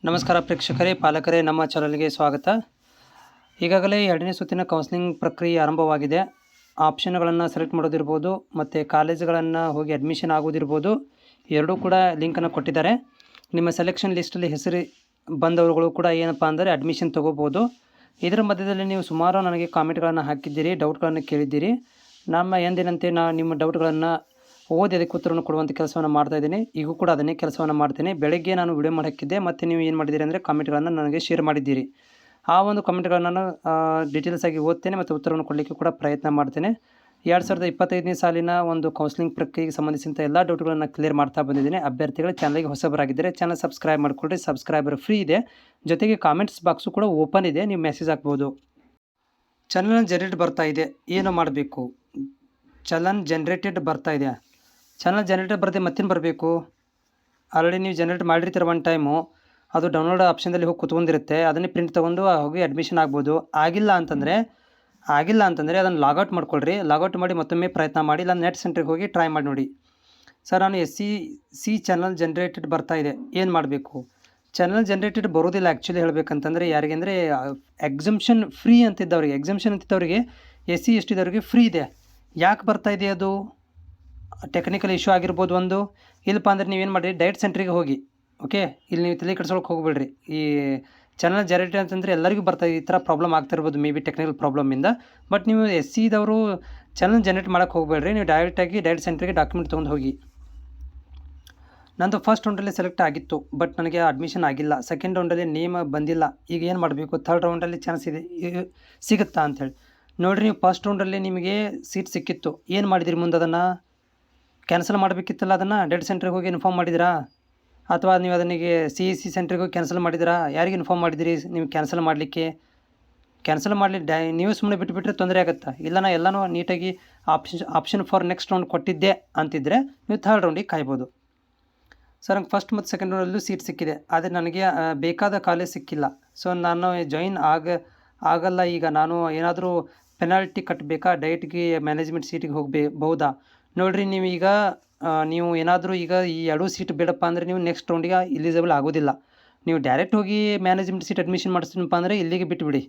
ನಮಸ್ಕಾರ ಪ್ರೇಕ್ಷಕರೇ, ಪಾಲಕರೇ, ನಮ್ಮ ಚಾನಲ್ಗೆ ಸ್ವಾಗತ. ಈಗಾಗಲೇ 2ನೇ ಸುತ್ತಿನ ಕೌನ್ಸಿಲಿಂಗ್ ಪ್ರಕ್ರಿಯೆ ಆರಂಭವಾಗಿದೆ. ಆಪ್ಷನ್ಗಳನ್ನು ಸೆಲೆಕ್ಟ್ ಮಾಡೋದಿರ್ಬೋದು ಮತ್ತು ಕಾಲೇಜುಗಳನ್ನು ಹೋಗಿ ಅಡ್ಮಿಷನ್ ಆಗೋದಿರ್ಬೋದು, ಎರಡೂ ಕೂಡ ಲಿಂಕನ್ನು ಕೊಟ್ಟಿದ್ದಾರೆ. ನಿಮ್ಮ ಸೆಲೆಕ್ಷನ್ ಲಿಸ್ಟಲ್ಲಿ ಹೆಸರು ಬಂದವರುಗಳು ಕೂಡ ಏನಪ್ಪ ಅಂದರೆ ಅಡ್ಮಿಷನ್ ತೊಗೋಬೋದು. ಇದರ ಮಧ್ಯದಲ್ಲಿ ನೀವು ಸುಮಾರು ನನಗೆ ಕಾಮೆಂಟ್ಗಳನ್ನು ಹಾಕಿದ್ದೀರಿ, ಡೌಟ್ಗಳನ್ನು ಕೇಳಿದ್ದೀರಿ. ನಮ್ಮ ಎಂದಿನಂತೆ ನಿಮ್ಮ ಡೌಟ್ಗಳನ್ನು ಓದಿ ಅದಕ್ಕೆ ಉತ್ತರವನ್ನು ಕೊಡುವಂಥ ಕೆಲಸವನ್ನು ಮಾಡ್ತಾಯಿದ್ದೀನಿ. ಈಗೂ ಕೂಡ ಅದನ್ನೇ ಕೆಲಸವನ್ನು ಮಾಡ್ತೀನಿ. ಬೆಳಗ್ಗೆ ನಾನು ವಿಡಿಯೋ ಮಾಡೋಕ್ಕಿದ್ದೆ, ಮತ್ತು ನೀವು ಏನು ಮಾಡಿದ್ದೀರಿ ಅಂದರೆ ಕಾಮೆಂಟ್ಗಳನ್ನು ನನಗೆ ಶೇರ್ ಮಾಡಿದ್ದೀರಿ. ಆ ಒಂದು ಕಾಮೆಂಟ್ಗಳನ್ನು ನಾನು ಡೀಟೇಲ್ಸ್ ಆಗಿ ಓದ್ತೇನೆ ಮತ್ತು ಉತ್ತರವನ್ನು ಕೊಡಲಿಕ್ಕೆ ಕೂಡ ಪ್ರಯತ್ನ ಮಾಡ್ತೇನೆ. 2025ನೇ ಸಾಲಿನ ಒಂದು ಕೌನ್ಸಿಲಿಂಗ್ ಪ್ರಕ್ರಿಯೆಗೆ ಸಂಬಂಧಿಸಿದಂಥ ಎಲ್ಲ ಡೌಟ್ಗಳನ್ನು ಕ್ಲಿಯರ್ ಮಾಡ್ತಾ ಬಂದಿದ್ದೀನಿ. ಅಭ್ಯರ್ಥಿಗಳು ಚಾನಲ್ಗೆ ಹೊಸಬರಾಗಿದ್ದರೆ ಚಾನಲ್ ಸಬ್ಸ್ಕ್ರೈಬ್ ಮಾಡಿಕೊಡ್ರಿ. ಸಬ್ಸ್ಕ್ರೈಬರ್ ಫ್ರೀ ಇದೆ, ಜೊತೆಗೆ ಕಾಮೆಂಟ್ಸ್ ಬಾಕ್ಸು ಕೂಡ ಓಪನ್ ಇದೆ, ನೀವು ಮೆಸೇಜ್ ಹಾಕ್ಬೋದು. ಚಲನ್ ಜನರೇಟ್ ಬರ್ತಾ ಇದೆ, ಏನು ಮಾಡಬೇಕು? ಚಲನ್ ಜನರೇಟೆಡ್ ಬರ್ತಾ ಇದೆ. ಚಾನಲ್ ಜನರೇಟರ್ ಬರದೆ ಮತ್ತೇನು ಬರಬೇಕು? ಆಲ್ರೆಡಿ ನೀವು ಜನರೇಟ್ ಮಾಡಿರ್ತೀರ ಒನ್ ಟೈಮು, ಅದು ಡೌನ್ಲೋಡ್ ಆಪ್ಷನ್ದಲ್ಲಿ ಹೋಗಿ ಕುತ್ಕೊಂಡಿರುತ್ತೆ. ಅದನ್ನೇ ಪ್ರಿಂಟ್ ತೊಗೊಂಡು ಹೋಗಿ ಅಡ್ಮಿಷನ್ ಆಗ್ಬೋದು. ಆಗಿಲ್ಲ ಅಂತಂದರೆ ಅದನ್ನು ಲಾಗೌಟ್ ಮಾಡ್ಕೊಳ್ರಿ. ಲಾಗೌಟ್ ಮಾಡಿ ಮತ್ತೊಮ್ಮೆ ಪ್ರಯತ್ನ ಮಾಡಿ, ಇಲ್ಲ ನೆಟ್ ಸೆಂಟ್ರಿಗೆ ಹೋಗಿ ಟ್ರೈ ಮಾಡಿ ನೋಡಿ. ಸರ್, ನಾನು SC ಚಾನಲ್ ಜನರೇಟೆಡ್ ಬರ್ತಾ ಇದೆ, ಏನು ಮಾಡಬೇಕು? ಚಾನಲ್ ಜನರೇಟೆಡ್ ಬರೋದಿಲ್ಲ ಆ್ಯಕ್ಚುಲಿ ಹೇಳಬೇಕಂತಂದರೆ. ಯಾರಿಗೆ ಅಂದರೆ ಎಕ್ಸಮ್ಷನ್ ಫ್ರೀ ಅಂತಿದ್ದವರಿಗೆ, SC ST ದವರಿಗೆ ಫ್ರೀ ಇದೆ. ಯಾಕೆ ಬರ್ತಾ ಇದೆ? ಅದು ಟೆಕ್ನಿಕಲ್ ಇಶ್ಯೂ ಆಗಿರ್ಬೋದು ಒಂದು. ಇಲ್ಲಪ್ಪ ಅಂದರೆ ನೀವೇನು ಮಾಡಿರಿ, ಡೈರೆಕ್ಟ್ ಸೆಂಟ್ರಿಗೆ ಹೋಗಿ. ಓಕೆ, ಇಲ್ಲಿ ನೀವು ತಲೆ ಕೆಡ್ಸೋಕೆ ಹೋಗ್ಬೇಡ್ರಿ. ಈ ಚಾನಲ್ ಜನರೇಟರ್ ಅಂತಂದರೆ ಎಲ್ಲರಿಗೂ ಬರ್ತಾಯಿದೆ. ಈ ಥರ ಪ್ರಾಬ್ಲಮ್ ಆಗ್ತಿರ್ಬೋದು, ಮೇ ಬಿ ಟೆಕ್ನಿಕಲ್ ಪ್ರಾಬ್ಲಮಿಂದ. ಬಟ್ ನೀವು SC ದವರು ಚಾನಲ್ ಜನರೇಟ್ ಮಾಡೋಕ್ಕೆ ಹೋಗಬೇಡ್ರಿ. ನೀವು ಡೈರೆಕ್ಟ್ ಸೆಂಟ್ರಿಗೆ ಡಾಕ್ಯುಮೆಂಟ್ ತೊಗೊಂಡು ಹೋಗಿ. ನಂದು ಫಸ್ಟ್ ರೌಂಡಲ್ಲಿ ಸೆಲೆಕ್ಟ್ ಆಗಿತ್ತು, ಬಟ್ ನನಗೆ ಅಡ್ಮಿಷನ್ ಆಗಿಲ್ಲ. ಸೆಕೆಂಡ್ ರೌಂಡಲ್ಲಿ ನೇಮ್ ಬಂದಿಲ್ಲ. ಈಗ ಏನು ಮಾಡಬೇಕು? ಥರ್ಡ್ ರೌಂಡಲ್ಲಿ ಚಾನ್ಸ್ ಇದೆ, ಸಿಗುತ್ತಾ ಅಂಥೇಳಿ ನೋಡಿರಿ. ನೀವು ಫಸ್ಟ್ ರೌಂಡಲ್ಲಿ ನಿಮಗೆ ಸೀಟ್ ಸಿಕ್ಕಿತ್ತು, ಏನು ಮಾಡಿದಿರಿ ಮುಂದೆ? ಅದನ್ನು ಕ್ಯಾನ್ಸಲ್ ಮಾಡಬೇಕಿತ್ತಲ್ಲ. ಅದನ್ನು ಡೈರೆಕ್ಟ್ ಸೆಂಟ್ರಿಗೆ ಹೋಗಿ ಇನ್ಫಾರ್ಮ್ ಮಾಡಿದಿರಾ? ಅಥವಾ ನೀವು ಅದನಿಗೆ CEC ಸೆಂಟ್ರಿಗೆ ಹೋಗಿ ಕ್ಯಾನ್ಸಲ್ ಮಾಡಿದಿರಾ? ಯಾರಿಗೆ ಇನ್ಫಾರ್ಮ್ ಮಾಡಿದಿರಿ ನೀವು ಕ್ಯಾನ್ಸಲ್ ಮಾಡಲಿಕ್ಕೆ? ಕ್ಯಾನ್ಸಲ್ ಮಾಡಲಿ ನೀವು ಸುಮ್ಮನೆ ಬಿಟ್ಟುಬಿಟ್ರೆ ತೊಂದರೆ ಆಗುತ್ತಾ? ಇಲ್ಲ, ನಾನು ಎಲ್ಲನೂ ನೀಟಾಗಿ ಆಪ್ಷನ್ ಫಾರ್ ನೆಕ್ಸ್ಟ್ ರೌಂಡ್ ಕೊಟ್ಟಿದ್ದೆ ಅಂತಿದ್ದರೆ ನೀವು ಥರ್ಡ್ ರೌಂಡಿಗೆ ಕಾಯ್ಬೋದು. ಸರ್, ನಂಗೆ ಫಸ್ಟ್ ಮತ್ತು ಸೆಕೆಂಡ್ ರೌಂಡಲ್ಲೂ ಸೀಟ್ ಸಿಕ್ಕಿದೆ, ಆದರೆ ನನಗೆ ಬೇಕಾದ ಕಾಲೇಜ್ ಸಿಕ್ಕಿಲ್ಲ. ಸೊ ನಾನು ಜಾಯಿನ್ ಆಗಲ್ಲ. ಈಗ ನಾನು ಏನಾದರೂ ಪೆನಾಲ್ಟಿ ಕಟ್ಟಬೇಕಾ? ಡೈರೆಕ್ಟ್ಗೆ ಮ್ಯಾನೇಜ್ಮೆಂಟ್ ಸೀಟಿಗೆ ಹೋಗಬಹುದಾ? ನೋಡಿರಿ, ನೀವು ಏನಾದರೂ ಈಗ ಈ 2 ಸೀಟ್ ಬೇಡಪ್ಪ ಅಂದರೆ ನೀವು ನೆಕ್ಸ್ಟ್ ರೌಂಡಿಗೆ ಎಲಿಜಿಬಲ್ ಆಗೋದಿಲ್ಲ. ನೀವು ಡೈರೆಕ್ಟ್ ಹೋಗಿ ಮ್ಯಾನೇಜ್ಮೆಂಟ್ ಸೀಟ್ ಅಡ್ಮಿಷನ್ ಮಾಡಿಸ್ತೀನಪ್ಪ ಅಂದರೆ ಇಲ್ಲಿಗೆ ಬಿಟ್ಟುಬಿಡಿ.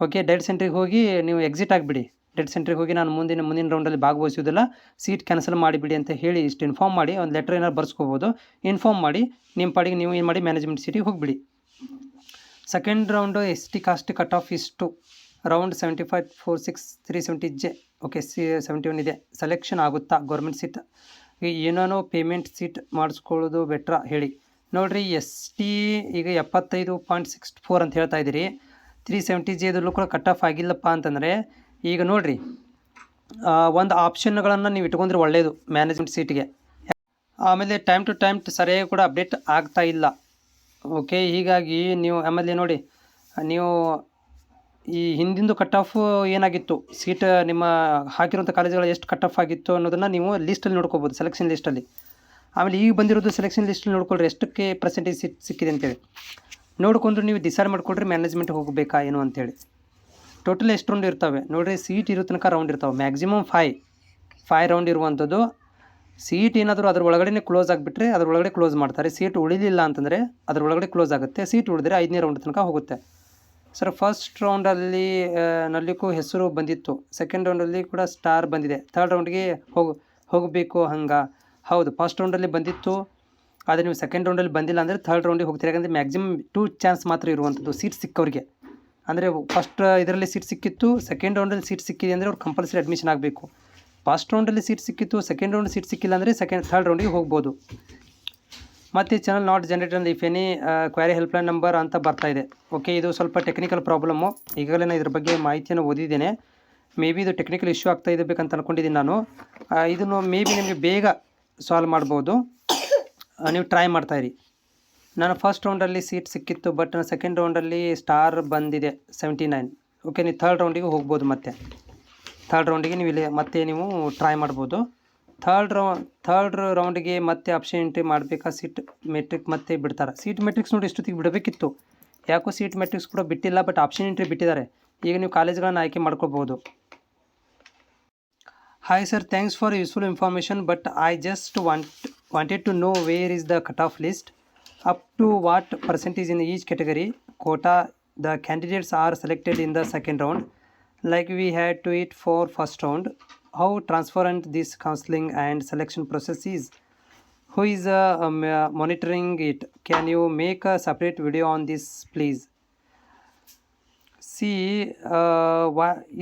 ಓಕೆ, ಡೈರೆಕ್ಟ್ ಸೆಂಟ್ರಿಗೆ ಹೋಗಿ ನೀವು ಎಕ್ಸಿಟ್ ಆಗಿಬಿಡಿ. ಡೈರೆಕ್ಟ್ ಸೆಂಟ್ರಿಗೆ ಹೋಗಿ ನಾನು ಮುಂದಿನ ರೌಂಡಲ್ಲಿ ಭಾಗವಹಿಸೋದಿಲ್ಲ, ಸೀಟ್ ಕ್ಯಾನ್ಸಲ್ ಮಾಡಿಬಿಡಿ ಅಂತ ಹೇಳಿ ಇಷ್ಟು ಇನ್ಫಾರ್ಮ್ ಮಾಡಿ, ಒಂದು ಲೆಟ್ರ್ ಏನಾದ್ರು ಬರ್ಸ್ಕೋಬೋದು. ಇನ್ಫಾರ್ಮ್ ಮಾಡಿ ನಿಮ್ಮ ಪಾಡಿಗೆ ನೀವು ಏನು ಮಾಡಿ ಮ್ಯಾನೇಜ್ಮೆಂಟ್ ಸೀಟಿಗೆ ಹೋಗಿಬಿಡಿ. Second round ST caste cut off ಇಷ್ಟು ರೌಂಡ್ 75 46 370 J. ಓಕೆ, 71 ಇದೆ. ಸೆಲೆಕ್ಷನ್ ಆಗುತ್ತಾ ಗೌರ್ಮೆಂಟ್ ಸೀಟ್? ಏನೇನೋ ಪೇಮೆಂಟ್ ಸೀಟ್ ಮಾಡಿಸ್ಕೊಳ್ಳೋದು ಬೆಟ್ರಾ ಹೇಳಿ. ನೋಡಿರಿ, ST ಈಗ 75.64 ಅಂತ ಹೇಳ್ತಾ ಇದ್ದೀರಿ. 370 J ಇದರಲ್ಲೂ ಕೂಡ ಕಟ್ ಆಫ್ ಆಗಿಲ್ಲಪ್ಪ ಅಂತಂದರೆ ಈಗ ನೋಡಿರಿ, ಒಂದು ಆಪ್ಷನ್ಗಳನ್ನು ನೀವು ಇಟ್ಕೊಂಡ್ರೆ ಒಳ್ಳೆಯದು ಮ್ಯಾನೇಜ್ಮೆಂಟ್ ಸೀಟಿಗೆ. ಆಮೇಲೆ ಟೈಮ್ ಟು ಟೈಮ್ ಸರಿಯಾಗಿ ಕೂಡ ಅಪ್ಡೇಟ್ ಆಗ್ತಾ ಇಲ್ಲ. ಓಕೆ, ಹೀಗಾಗಿ ನೀವು ಆಮೇಲೆ ನೋಡಿ, ನೀವು ಈ ಹಿಂದಿಂದು ಕಟ್ ಆಫ್ ಏನಾಗಿತ್ತು, ಸೀಟ್ ನಿಮ್ಮ ಹಾಕಿರುವಂಥ ಕಾಲೇಜುಗಳು ಎಷ್ಟು ಕಟ್ ಆಫ್ ಆಗಿತ್ತು ಅನ್ನೋದನ್ನು ನೀವು ಲಿಸ್ಟಲ್ಲಿ ನೋಡ್ಕೋಬೋದು, ಸೆಲೆಕ್ಷನ್ ಲಿಸ್ಟಲ್ಲಿ. ಆಮೇಲೆ ಈಗ ಬಂದಿರೋದು ಸೆಲೆಕ್ಷನ್ ಲಿಸ್ಟಲ್ಲಿ ನೋಡ್ಕೊಳ್ರಿ, ಎಷ್ಟಕ್ಕೆ ಪರ್ಸೆಂಟೇಜ್ ಸೀಟ್ ಸಿಕ್ಕಿದೆ ಅಂತೇಳಿ ನೋಡಿಕೊಂಡು ನೀವು ಡಿಸೈಡ್ ಮಾಡಿಕೊಡ್ರಿ ಮ್ಯಾನೇಜ್ಮೆಂಟ್ ಹೋಗಬೇಕಾ ಏನು ಅಂತೇಳಿ. ಟೋಟಲ್ ಎಷ್ಟು ರೌಂಡ್ ಇರ್ತವೆ ನೋಡಿರಿ? ಸೀಟ್ ಇರೋ ತನಕ ರೌಂಡ್ ಇರ್ತಾವೆ, ಮ್ಯಾಕ್ಸಿಮಮ್ 5 ರೌಂಡ್ ಇರುವಂಥದ್ದು. ಸೀಟ್ ಏನಾದರೂ ಅದ್ರ ಒಳಗಡೆ ಕ್ಲೋಸ್ ಆಗಿಬಿಟ್ರೆ ಅದ್ರ ಒಳಗಡೆ ಕ್ಲೋಸ್ ಮಾಡ್ತಾರೆ. ಸೀಟ್ ಉಳಿಲಿಲ್ಲ ಅಂತಂದರೆ ಅದ್ರ ಒಳಗಡೆ ಕ್ಲೋಸ್ ಆಗುತ್ತೆ. ಸೀಟ್ ಉಳಿದ್ರೆ 5ನೇ ರೌಂಡ್ ತನಕ ಹೋಗುತ್ತೆ. ಸರ್, ಫಸ್ಟ್ ರೌಂಡಲ್ಲಿ ನಲ್ಲಿಗೂ ಹೆಸರು ಬಂದಿತ್ತು, ಸೆಕೆಂಡ್ ರೌಂಡಲ್ಲಿ ಕೂಡ ಸ್ಟಾರ್ ಬಂದಿದೆ, ಥರ್ಡ್ ರೌಂಡ್ಗೆ ಹೋಗಬೇಕು ಹೌದು, ಫಸ್ಟ್ ರೌಂಡಲ್ಲಿ ಬಂದಿತ್ತು, ಆದರೆ ನೀವು ಸೆಕೆಂಡ್ ರೌಂಡಲ್ಲಿ ಬಂದಿಲ್ಲ ಅಂದರೆ ಥರ್ಡ್ ರೌಂಡಿಗೆ ಹೋಗ್ತೀರಿ. ಯಾಕಂದರೆ ಮ್ಯಾಕ್ಸಿಮಮ್ 2 ಚಾನ್ಸ್ ಮಾತ್ರ ಇರುವಂಥದ್ದು ಸೀಟ್ ಸಿಕ್ಕವ್ರಿಗೆ. ಅಂದರೆ ಫಸ್ಟ್ ಇದರಲ್ಲಿ ಸೀಟ್ ಸಿಕ್ಕಿತ್ತು, ಸೆಕೆಂಡ್ ರೌಂಡಲ್ಲಿ ಸೀಟ್ ಸಿಕ್ಕಿದೆ ಅಂದರೆ ಅವ್ರು ಕಂಪಲ್ಸರಿ ಅಡ್ಮಿಷನ್ ಆಗಬೇಕು. ಫಸ್ಟ್ ರೌಂಡಲ್ಲಿ ಸೀಟ್ ಸಿಕ್ಕಿತ್ತು, ಸೆಕೆಂಡ್ ರೌಂಡ್ ಸೀಟ್ ಸಿಕ್ಕಿಲ್ಲ ಅಂದರೆ ಥರ್ಡ್ ರೌಂಡಿಗೆ ಹೋಗ್ಬೋದು. ಮತ್ತು channel not generated if any query helpline number ಅಂತ ಬರ್ತಾ ಇದೆ. ಓಕೆ, ಇದು ಸ್ವಲ್ಪ ಟೆಕ್ನಿಕಲ್ ಪ್ರಾಬ್ಲಮ್ಮು. ಈಗಾಗಲೇ ನಾನು ಇದ್ರ ಬಗ್ಗೆ ಮಾಹಿತಿಯನ್ನು ಓದಿದ್ದೇನೆ. ಮೇ ಬಿ ಇದು ಟೆಕ್ನಿಕಲ್ ಇಶ್ಯೂ ಆಗ್ತಾ ಇರಬೇಕಂತ ಅಂದ್ಕೊಂಡಿದ್ದೀನಿ ನಾನು. ಇದನ್ನು ಮೇ ಬಿ ನಿಮಗೆ ಬೇಗ ಸಾಲ್ವ್ ಮಾಡ್ಬೋದು, ನೀವು ಟ್ರೈ ಮಾಡ್ತಾಯಿರಿ. ನಾನು ಫಸ್ಟ್ ರೌಂಡಲ್ಲಿ ಸೀಟ್ ಸಿಕ್ಕಿತ್ತು, ಬಟ್ ಸೆಕೆಂಡ್ ರೌಂಡಲ್ಲಿ ಸ್ಟಾರ್ ಬಂದಿದೆ 79. ಓಕೆ, ನೀವು ಥರ್ಡ್ ರೌಂಡಿಗೆ ಹೋಗ್ಬೋದು. ಥರ್ಡ್ ರೌಂಡಿಗೆ ನೀವು ಇಲ್ಲಿ ಮತ್ತೆ ನೀವು ಟ್ರೈ ಮಾಡ್ಬೋದು. ಥರ್ಡ್ ರೌಂಡಿಗೆ ಮತ್ತೆ ಆಪ್ಷನ್ ಎಂಟ್ರಿ ಮಾಡಬೇಕಾ? ಸೀಟ್ ಮೆಟ್ರಿಕ್ ಮತ್ತೆ ಬಿಡ್ತಾರೆ. ಸೀಟ್ ಮೆಟ್ರಿಕ್ಸ್ ನೋಡಿ ಎಷ್ಟೊತ್ತಿಗೆ ಬಿಡಬೇಕಿತ್ತು, ಯಾಕೋ ಸೀಟ್ ಮೆಟ್ರಿಕ್ಸ್ ಕೂಡ ಬಿಟ್ಟಿಲ್ಲ, ಬಟ್ ಆಪ್ಷನ್ ಎಂಟ್ರಿ ಬಿಟ್ಟಿದ್ದಾರೆ. ಈಗ ನೀವು ಕಾಲೇಜ್ಗಳನ್ನು ಆಯ್ಕೆ ಮಾಡ್ಕೋಬೋದು. Hi sir, thanks for useful information, but I just wanted to know where is the cut off list. up to what percentage in each category quota the candidates are selected in the second round, like we had to it for first round. How transparent this counseling and selection process is? Who is monitoring it? Can you make a separate video on this please? C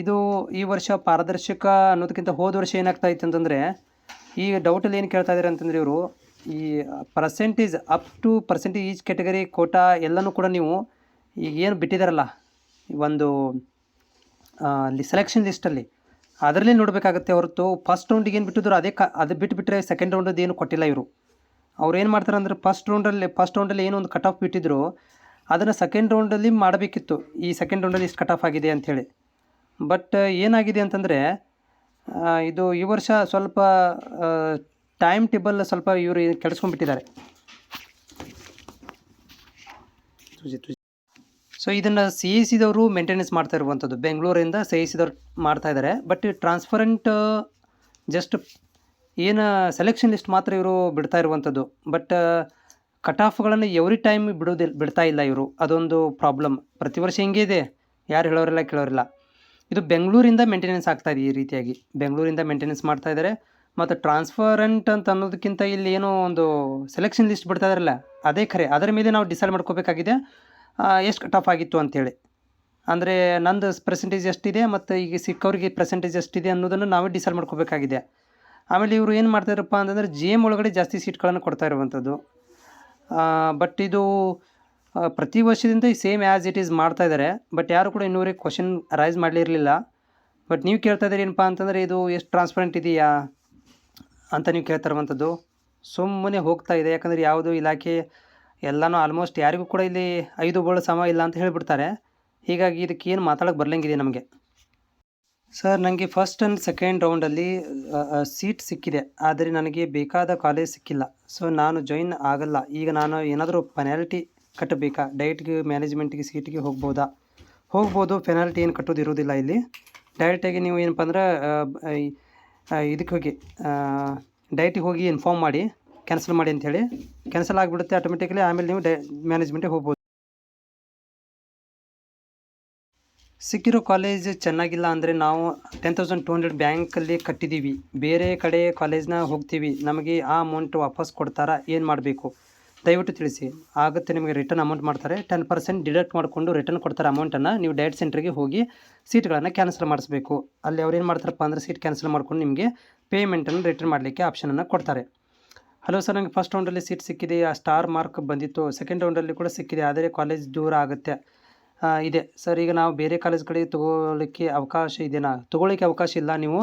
ಇದು ಈ ವರ್ಷ ಪಾರದರ್ಶಕ ಅನ್ನೋದಕ್ಕಿಂತ ಹೋದ ವರ್ಷ ಏನಾಗ್ತಾ ಇತ್ತು ಅಂತಂದರೆ, ಈ ಡೌಟಲ್ಲಿ ಏನು ಕೇಳ್ತಾ ಇದ್ದಾರೆ ಅಂತಂದರೆ ಇವರು ಈ percentage up to percentage each category quota ಎಲ್ಲನೂ ಕೂಡ ನೀವು ಈಗ ಏನು ಬಿಟ್ಟಿದ್ದಾರಲ್ಲ ಒಂದು ಸೆಲೆಕ್ಷನ್ ಲಿಸ್ಟಲ್ಲಿ ಅದರಲ್ಲೇ ನೋಡಬೇಕಾಗತ್ತೆ ಹೊರತು ಫಸ್ಟ್ ರೌಂಡಿಗೆ ಏನು ಬಿಟ್ಟಿದ್ರು ಅದು ಬಿಟ್ಟುಬಿಟ್ರೆ ಸೆಕೆಂಡ್ ರೌಂಡದ್ದು ಏನು ಕೊಟ್ಟಿಲ್ಲ ಇವರು. ಅವ್ರು ಏನು ಮಾಡ್ತಾರೆ ಅಂದರೆ ಫಸ್ಟ್ ರೌಂಡಲ್ಲಿ ಏನೋ ಒಂದು ಕಟ್ ಆಫ್ ಬಿಟ್ಟಿದ್ರು ಅದನ್ನು ಸೆಕೆಂಡ್ ರೌಂಡಲ್ಲಿ ಮಾಡಬೇಕಿತ್ತು, ಈ ಸೆಕೆಂಡ್ ರೌಂಡಲ್ಲಿ ಇಷ್ಟು ಕಟ್ ಆಫ್ ಆಗಿದೆ ಅಂಥೇಳಿ. ಬಟ್ ಏನಾಗಿದೆ ಅಂತಂದರೆ ಇದು ಈ ವರ್ಷ ಸ್ವಲ್ಪ ಟೈಮ್ ಟೇಬಲ್ ಸ್ವಲ್ಪ ಇವರು ಕೆಡಿಸ್ಕೊಂಡ್ಬಿಟ್ಟಿದ್ದಾರೆ. ಸೊ ಇದನ್ನು ಸಿ ಇ ಸಿದವರು ಮೇಂಟೆನೆನ್ಸ್ ಮಾಡ್ತಾ ಇರುವಂಥದ್ದು, ಬೆಂಗಳೂರಿಂದ ಸಿ ಇ ಸಿದವ್ರು ಮಾಡ್ತಾ ಇದ್ದಾರೆ. ಬಟ್ ಟ್ರಾನ್ಸ್ಪರೆಂಟ್ ಜಸ್ಟ್ ಏನು ಸೆಲೆಕ್ಷನ್ ಲಿಸ್ಟ್ ಮಾತ್ರ ಇವರು ಬಿಡ್ತಾ ಇರುವಂಥದ್ದು. ಬಟ್ ಕಟ್ ಆಫ್ಗಳನ್ನು ಎವ್ರಿ ಟೈಮ್ ಬಿಡ್ತಾ ಇಲ್ಲ ಇವರು, ಅದೊಂದು ಪ್ರಾಬ್ಲಮ್. ಪ್ರತಿ ವರ್ಷ ಹಿಂಗೆ ಇದೆ, ಯಾರು ಹೇಳೋರಿಲ್ಲ ಕೇಳೋರಿಲ್ಲ. ಇದು ಬೆಂಗಳೂರಿಂದ ಮೇಂಟೆನೆನ್ಸ್ ಆಗ್ತಾಯಿದೆ, ಈ ರೀತಿಯಾಗಿ ಬೆಂಗಳೂರಿಂದ ಮೇಂಟೆನೆನ್ಸ್ ಮಾಡ್ತಾ ಇದ್ದಾರೆ. ಮತ್ತು ಟ್ರಾನ್ಸ್ಪರೆಂಟ್ ಅಂತ ಅನ್ನೋದಕ್ಕಿಂತ ಇಲ್ಲಿ ಏನೋ ಒಂದು ಸೆಲೆಕ್ಷನ್ ಲಿಸ್ಟ್ ಬಿಡ್ತಾ ಇದ್ದಾರಲ್ಲ ಅದೇ ಖರೆ, ಅದರ ಮೇಲೆ ನಾವು ಡಿಸೈಡ್ ಮಾಡ್ಕೋಬೇಕಾಗಿದೆ ಎಷ್ಟು ಕಟ್ ಆಫ್ ಆಗಿತ್ತು ಅಂಥೇಳಿ. ಅಂದರೆ ನಂದು ಪರ್ಸೆಂಟೇಜ್ ಎಷ್ಟಿದೆ ಮತ್ತು ಈಗ ಸಿಕ್ಕವ್ರಿಗೆ ಪರ್ಸೆಂಟೇಜ್ ಎಷ್ಟಿದೆ ಅನ್ನೋದನ್ನು ನಾವೇ ಡಿಸೈಡ್ ಮಾಡ್ಕೋಬೇಕಾಗಿದೆ. ಆಮೇಲೆ ಇವರು ಏನು ಮಾಡ್ತಾರಪ್ಪ ಅಂತಂದರೆ ಜಿ ಎಮ್ ಒಳಗಡೆ ಜಾಸ್ತಿ ಸೀಟ್ಗಳನ್ನು ಕೊಡ್ತಾ ಇರುವಂಥದ್ದು. ಬಟ್ ಇದು ಪ್ರತಿ ವರ್ಷದಿಂದ ಸೇಮ್ ಆ್ಯಸ್ ಇಟ್ ಈಸ್ ಮಾಡ್ತಾ ಇದ್ದಾರೆ. ಬಟ್ ಯಾರು ಕೂಡ ಇನ್ನೂವರೆಗೆ ಕ್ವಶನ್ ರೈಸ್ ಮಾಡಲಿರಲಿಲ್ಲ. ಬಟ್ ನೀವು ಕೇಳ್ತಾ ಇದ್ದೀರಿ ಏನಪ್ಪ ಅಂತಂದರೆ ಇದು ಎಷ್ಟು ಟ್ರಾನ್ಸ್ಪರೆಂಟ್ ಇದೆಯಾ ಅಂತ ನೀವು ಕೇಳ್ತಾ ಇರುವಂಥದ್ದು. ಸುಮ್ಮನೆ ಹೋಗ್ತಾ ಇದೆ, ಯಾಕಂದರೆ ಯಾವುದು ಇಲಾಖೆ ಎಲ್ಲನೂ ಆಲ್ಮೋಸ್ಟ್ ಯಾರಿಗೂ ಕೂಡ ಇಲ್ಲಿ 5 ಬೋಳು ಸಮ ಇಲ್ಲ ಅಂತ ಹೇಳಿಬಿಡ್ತಾರೆ. ಹೀಗಾಗಿ ಇದಕ್ಕೆ ಏನು ಮಾತಾಡೋಕ್ಕೆ ಬರಲಂಗಿದೆ ನಮಗೆ. ಸರ್, ನನಗೆ ಫಸ್ಟ್ ಆ್ಯಂಡ್ ಸೆಕೆಂಡ್ ರೌಂಡಲ್ಲಿ ಸೀಟ್ ಸಿಕ್ಕಿದೆ, ಆದರೆ ನನಗೆ ಬೇಕಾದ ಕಾಲೇಜ್ ಸಿಕ್ಕಿಲ್ಲ. ಸೊ ನಾನು ಜಾಯಿನ್ ಆಗಲ್ಲ. ಈಗ ನಾನು ಏನಾದರೂ ಪೆನಾಲ್ಟಿ ಕಟ್ಟಬೇಕಾ? ಡೈರೆಕ್ಟ್ಗೆ ಮ್ಯಾನೇಜ್ಮೆಂಟಿಗೆ ಸೀಟಿಗೆ ಹೋಗ್ಬೋದು. ಪೆನಾಲ್ಟಿ ಏನು ಕಟ್ಟೋದು ಇರೋದಿಲ್ಲ ಇಲ್ಲಿ. ಡೈರೆಕ್ಟಾಗಿ ನೀವು ಏನಪ್ಪ ಅಂದ್ರೆ ಇದಕ್ಕೆ ಹೋಗಿ ಡೈರೆಕ್ಟಿಗೆ ಹೋಗಿ ಇನ್ಫಾರ್ಮ್ ಮಾಡಿ ಕ್ಯಾನ್ಸಲ್ ಮಾಡಿ ಅಂಥೇಳಿ ಕ್ಯಾನ್ಸಲ್ ಆಗಿಬಿಡುತ್ತೆ ಆಟೋಮೆಟಿಕಲಿ. ಆಮೇಲೆ ನೀವು ಮ್ಯಾನೇಜ್ಮೆಂಟಿಗೆ ಹೋಗ್ಬೋದು. ಸಿಕ್ಕಿರೋ ಕಾಲೇಜ್ ಚೆನ್ನಾಗಿಲ್ಲ ಅಂದರೆ ನಾವು 10,200 ಬ್ಯಾಂಕಲ್ಲಿ ಕಟ್ಟಿದ್ದೀವಿ, ಬೇರೆ ಕಡೆ ಕಾಲೇಜ್ನ ಹೋಗ್ತೀವಿ, ನಮಗೆ ಆ ಅಮೌಂಟ್ ವಾಪಸ್ ಕೊಡ್ತಾರಾ? ಏನು ಮಾಡಬೇಕು ದಯವಿಟ್ಟು ತಿಳಿಸಿ. ಆಗುತ್ತೆ, ನಿಮಗೆ ರಿಟರ್ನ್ ಅಮೌಂಟ್ ಮಾಡ್ತಾರೆ, 10% ಡಿಡಕ್ಟ್ ಮಾಡಿಕೊಂಡು ರಿಟರ್ನ್ ಕೊಡ್ತಾರೆ ಅಮೌಂಟನ್ನು. ನೀವು ಡೈರೆಕ್ಟ್ ಸೆಂಟ್ರಿಗೆ ಹೋಗಿ ಸೀಟ್ಗಳನ್ನು ಕ್ಯಾನ್ಸಲ್ ಮಾಡಿಸ್ಬೇಕು. ಅಲ್ಲಿ ಅವ್ರು ಏನು ಮಾಡ್ತಾರಪ್ಪ ಅಂದರೆ ಸೀಟ್ ಕ್ಯಾನ್ಸಲ್ ಮಾಡ್ಕೊಂಡು ನಿಮಗೆ ಪೇಮೆಂಟನ್ನು ರಿಟರ್ನ್ ಮಾಡಲಿಕ್ಕೆ ಆಪ್ಷನನ್ನು ಕೊಡ್ತಾರೆ. ಹಲೋ ಸರ್, ನನಗೆ ಫಸ್ಟ್ ರೌಂಡಲ್ಲಿ ಸೀಟ್ ಸಿಕ್ಕಿದೆ, ಆ ಸ್ಟಾರ್ ಮಾರ್ಕ್ ಬಂದಿತ್ತು. ಸೆಕೆಂಡ್ ರೌಂಡಲ್ಲಿ ಕೂಡ ಸಿಕ್ಕಿದೆ, ಆದರೆ ಕಾಲೇಜ್ ದೂರ ಆಗುತ್ತೆ ಇದೆ ಸರ್. ಈಗ ನಾವು ಬೇರೆ ಕಾಲೇಜ್ಗಳಿಗೆ ತೊಗೊಳ್ಳಿಕ್ಕೆ ಅವಕಾಶ ಇದೆಯಾ? ತೊಗೊಳ್ಳಿಕ್ಕೆ ಅವಕಾಶ ಇಲ್ಲ. ನೀವು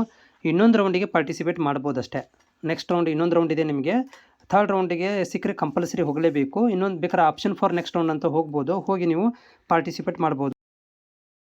ಇನ್ನೊಂದು ರೌಂಡಿಗೆ ಪಾರ್ಟಿಸಿಪೇಟ್ ಮಾಡ್ಬೋದು ಅಷ್ಟೇ. ನೆಕ್ಸ್ಟ್ ರೌಂಡ್ ಇನ್ನೊಂದು ರೌಂಡ್ ಇದೆ ನಿಮಗೆ. ಥರ್ಡ್ ರೌಂಡಿಗೆ ಸಿಕ್ಕರೆ ಕಂಪಲ್ಸರಿ ಹೋಗಲೇಬೇಕು. ಇನ್ನೊಂದು ಬೇಕಾದ್ರೆ ಆಪ್ಷನ್ ಫಾರ್ ನೆಕ್ಸ್ಟ್ ರೌಂಡ್ ಅಂತ ಹೋಗ್ಬೋದು, ಹೋಗಿ ನೀವು ಪಾರ್ಟಿಸಿಪೇಟ್ ಮಾಡ್ಬೋದು.